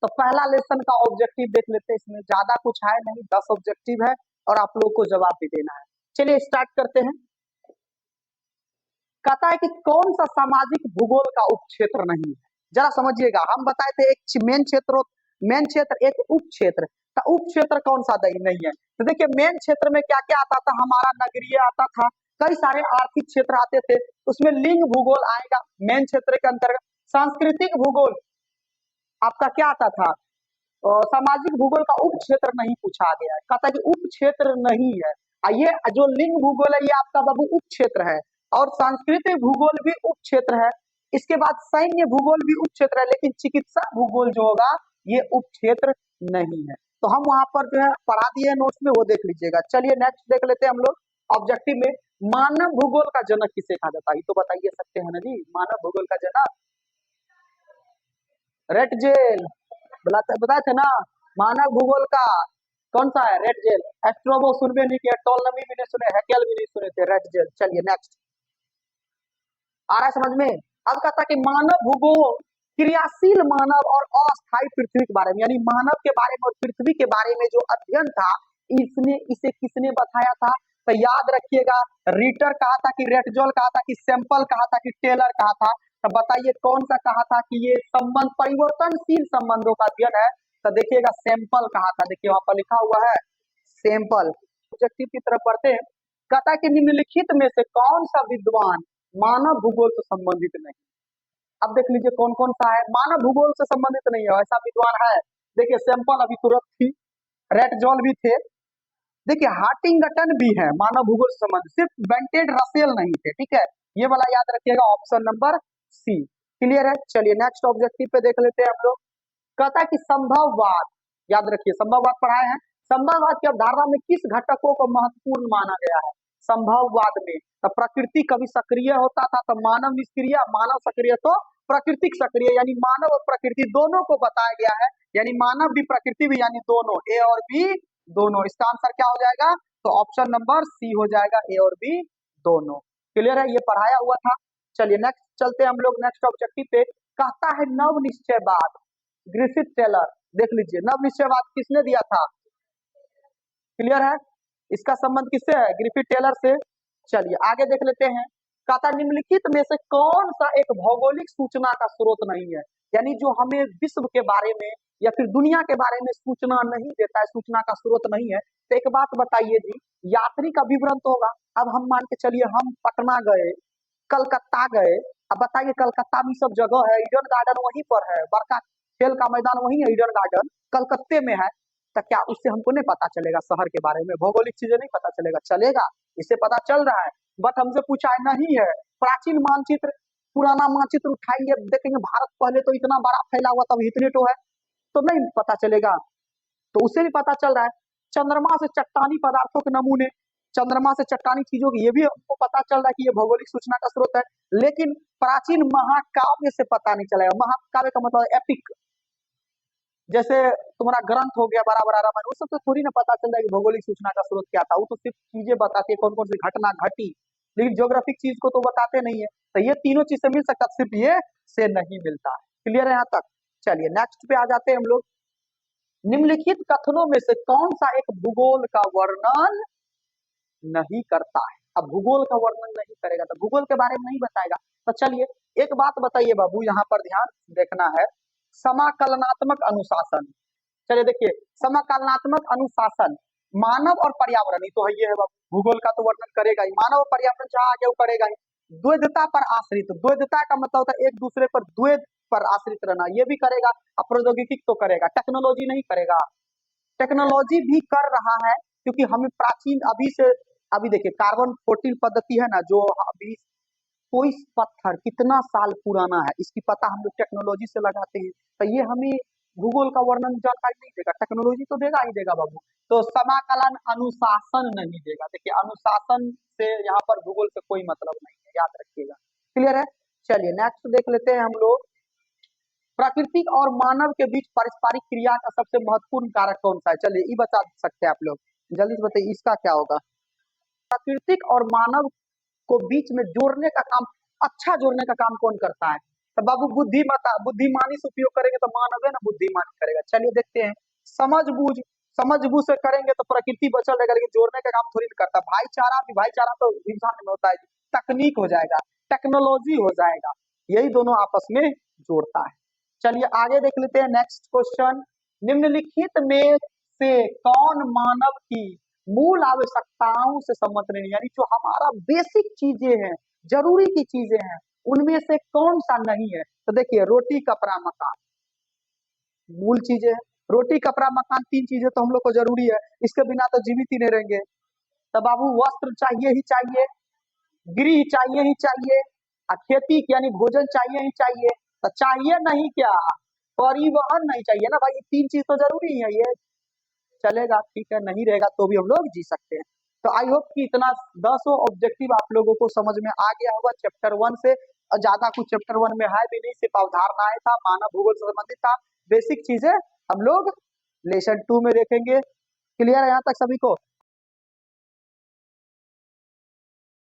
तो पहला लेसन का ऑब्जेक्टिव देख लेते हैं, इसमें ज्यादा कुछ है नहीं, 10 ऑब्जेक्टिव है और आप लोग को जवाब भी देना है। चलिए स्टार्ट करते हैं। कहता है कि कौन सा सामाजिक भूगोल का उपक्षेत्र नहीं है। जरा समझिएगा, हम बताए थे एक मेन क्षेत्र एक उप क्षेत्र, तो उप क्षेत्र कौन सा नहीं है। तो देखिए मेन क्षेत्र में क्या क्या आता था, हमारा नगरीय आता था, कई सारे आर्थिक क्षेत्र आते थे, उसमें लिंग भूगोल आएगा मेन क्षेत्र के अंतर्गत। सांस्कृतिक भूगोल आपका क्या आता था, सामाजिक भूगोल का उप क्षेत्र नहीं पूछा गया है, कहता है कि उप क्षेत्र नहीं है। ये जो लिंग भूगोल है ये आपका बाबू उप क्षेत्र है, और सांस्कृतिक भूगोल भी उप क्षेत्र है। इसके बाद सैन्य भूगोल भी उप क्षेत्र है, लेकिन चिकित्सा भूगोल जो होगा ये उप क्षेत्र नहीं है। तो हम वहां पर जो है पढ़ा दिए नोट्स में, वो देख लीजिएगा। चलिए नेक्स्ट देख लेते हैं हम लोग ऑब्जेक्टिव में। मानव भूगोल का जनक किसे कहा जाता है, तो बताइए सकते हैं ना जी। मानव भूगोल का जनक रेटजेल, बताए थे ना। मानव भूगोल का कौन सा है, रेटजेल। एस्ट्रोबो सुनबे नहीं किया, टोलमी भी नहीं सुने, हैकेल भी नहीं सुने थे, रेटजेल। चलिए नेक्स्ट, आ रहा है समझ में। अब कहता है कि मानव भूगोल क्रियाशील मानव और अस्थायी पृथ्वी के बारे में, यानी मानव के बारे में और पृथ्वी के बारे में जो अध्ययन था, इसे किसने बताया था। तो याद रखिएगा, रीटर कहा था कि रेटजोल कहा था कि सैंपल कहा था कि टेलर कहा था। तो बताइए कौन सा कहा था कि ये संबंध परिवर्तनशील संबंधों का अध्ययन है। तो देखिएगा सैंपल कहा था, देखिए वहां पर लिखा हुआ है सैंपल। ऑब्जेक्टिव की तरफ बढ़ते हैं। कहता है कि निम्नलिखित में से कौन सा विद्वान मानव भूगोल से संबंधित नहीं। अब देख लीजिए कौन कौन सा है मानव भूगोल से संबंधित नहीं है, ऐसा विद्वान है। देखिए सैंपल अभी तुरंत थी, रेटजोल भी थे, देखिए हार्टिंगटन भी है मानव भूगोल से संबंधित, सिर्फ बेंटेड रसेल नहीं थे, ठीक है। ये वाला याद रखिएगा, ऑप्शन नंबर सी। क्लियर है। चलिए नेक्स्ट ऑब्जेक्टिव पे देख लेते हैं हम लोग। कहता है कि संभववाद, याद रखिए संभववाद पढ़ाए हैं। संभववाद की अवधारणा में किस घटकों को महत्वपूर्ण माना गया है। संभववाद में तो प्रकृति कभी सक्रिय होता था तो मानव निष्क्रिय, मानव सक्रिय तो प्राकृतिक सक्रिय, यानी मानव और प्रकृति दोनों को बताया गया है, यानी मानव भी प्रकृति भी, यानी दोनों, ए और बी दोनों। इसका आंसर क्या हो जाएगा, तो ऑप्शन नंबर सी हो जाएगा, ए और बी दोनों। क्लियर है, ये पढ़ाया हुआ था। चलिए नेक्स्ट चलते हैं हम लोग नेक्स्ट ऑब्जेक्टिव पे। कहता है नव निश्चयवाद, ग्रिफिथ टेलर, देख लीजिए नव निश्चयवाद किसने दिया था। क्लियर है, इसका संबंध किससे है, ग्रिफिथ टेलर से। चलिए आगे देख लेते हैं। कहता निम्नलिखित में से कौन सा एक भौगोलिक सूचना का स्रोत नहीं है, यानी जो हमें विश्व के बारे में या फिर दुनिया के बारे में सूचना नहीं देता है, सूचना का स्रोत नहीं है। तो एक बात बताइए जी, यात्री का विवरण तो होगा। अब हम मान के चलिए हम पटना गए, कलकत्ता गए, अब बताइए कलकत्ता में सब जगह है, ईडन गार्डन वहीं पर है, बड़का खेल का मैदान वहीं है, ईडन गार्डन कलकत्ते में है। तो क्या उससे हमको नहीं पता चलेगा शहर के बारे में, भौगोलिक चीजें नहीं पता चलेगा, चलेगा, इससे पता चल रहा है। बट हमसे पूछा है नहीं है, प्राचीन मानचित्र पुराना मानचित्र उठाएंगे देखेंगे, भारत पहले तो इतना बड़ा फैला हुआ तब इतने तो है, तो नहीं पता चलेगा। तो उससे भी पता चल रहा है। चंद्रमा से चट्टानी पदार्थों के नमूने, चंद्रमा से चट्टानी चीजों की, ये भी हमको पता चल रहा है कि ये भौगोलिक सूचना का स्रोत है। लेकिन प्राचीन महाकाव्य से पता नहीं चलेगा, महाकाव्य का मतलब एपिक, जैसे तुम्हारा ग्रंथ हो गया बड़ा बड़ा रामायण, उस सबसे थोड़ी ना पता चल रहा है कि भौगोलिक सूचना का स्रोत क्या था। वो तो सिर्फ चीजें बताती है, कौन कौन सी घटना घटी, लेकिन ज्योग्राफिक चीज को तो बताते नहीं है। तो ये तीनों चीज से मिल सकता, सिर्फ ये से नहीं मिलता है। क्लियर है यहाँ तक। चलिए नेक्स्ट पे आ जाते हैं हम लोग। निम्नलिखित कथनों में से कौन सा एक भूगोल का वर्णन नहीं करता है। अब भूगोल का वर्णन नहीं करेगा तो भूगोल के बारे में नहीं बताएगा। तो चलिए एक बात बताइए बाबू, यहाँ पर ध्यान देखना है, समाकलनात्मक अनुशासन। चलिए देखिए, समकालनात्मक अनुशासन मानव और पर्यावरण ही तो है, ये है बाबू, भूगोल का तो वर्णन करेगा ही, मानव और पर्यावरण जहाँ आगे वो करेगा ही। द्वैधता पर आश्रित, द्वैधता का मतलब होता है एक दूसरे पर द्वैध पर आश्रित रहना, ये भी करेगा। अब प्रौद्योगिकी तो करेगा, टेक्नोलॉजी नहीं करेगा। टेक्नोलॉजी भी कर रहा है, क्योंकि हमें प्राचीन अभी से, अभी देखिए कार्बन 14 पद्धति है ना, जो अभी कोई पत्थर कितना साल पुराना है इसकी पता हम लोग टेक्नोलॉजी से लगाते हैं। तो ये हमें भूगोल का वर्णन जानकारी नहीं देगा, टेक्नोलॉजी तो देगा ही देगा बाबू। तो समाकलन अनुशासन नहीं देगा, देखिए अनुशासन से यहाँ पर भूगोल से कोई मतलब नहीं है, याद रखिएगा। क्लियर है। चलिए नेक्स्ट देख लेते हैं हम लोग। प्राकृतिक और मानव के बीच पारस्परिक क्रिया का सबसे महत्वपूर्ण कारक कौन सा है, चलिए ये बता सकते हैं आप लोग, जल्दी से बताइए इसका क्या होगा। प्राकृतिक और मानव को बीच में जोड़ने का काम, अच्छा जोड़ने का काम कौन करता है, तो बाबू बुद्धिमता बुद्धिमानी से उपयोग करेंगे तो मानव है ना बुद्धिमानी करेगा। चलिए देखते हैं, समझ बूझ समझ बूझ से करेंगे तो प्रकृति बचल रहेगा, लेकिन जोड़ने का काम थोड़ी ना करता। भाईचारा भी, भाईचारा तो इंसान में होता है, तकनीक हो जाएगा, टेक्नोलॉजी हो जाएगा, यही दोनों आपस में जोड़ता है। चलिए आगे देख लेते हैं नेक्स्ट क्वेश्चन। निम्नलिखित में से कौन मानव की मूल आवश्यकताओं से सम्मत नहीं, यानी जो हमारा बेसिक चीजें हैं, जरूरी की चीजें हैं, उनमें से कौन सा नहीं है? तो देखिए, रोटी कपड़ा मकान मूल चीजें हैं। रोटी कपड़ा मकान तीन चीजें तो हम लोग को जरूरी है, इसके बिना तो जीवित ही नहीं रहेंगे। तो बाबू वस्त्र चाहिए ही चाहिए, गृह चाहिए ही चाहिए, और खेती यानी भोजन चाहिए ही चाहिए। तो चाहिए नहीं क्या, परिवहन नहीं चाहिए ना भाई, ये तीन चीज तो जरूरी है। ये चलेगा, ठीक है, नहीं रहेगा तो भी हम लोग जी सकते हैं। तो आई होप कि इतना 10 ऑब्जेक्टिव आप लोगों को समझ में आ गया होगा चैप्टर 1 से। और ज्यादा कुछ चैप्टर 1 में है भी नहीं, सिर्फ अवधारणाएं था, मानव भूगोल से संबंधित था, बेसिक चीजें हम लोग लेसन 2 में देखेंगे। क्लियर है यहाँ तक सभी को?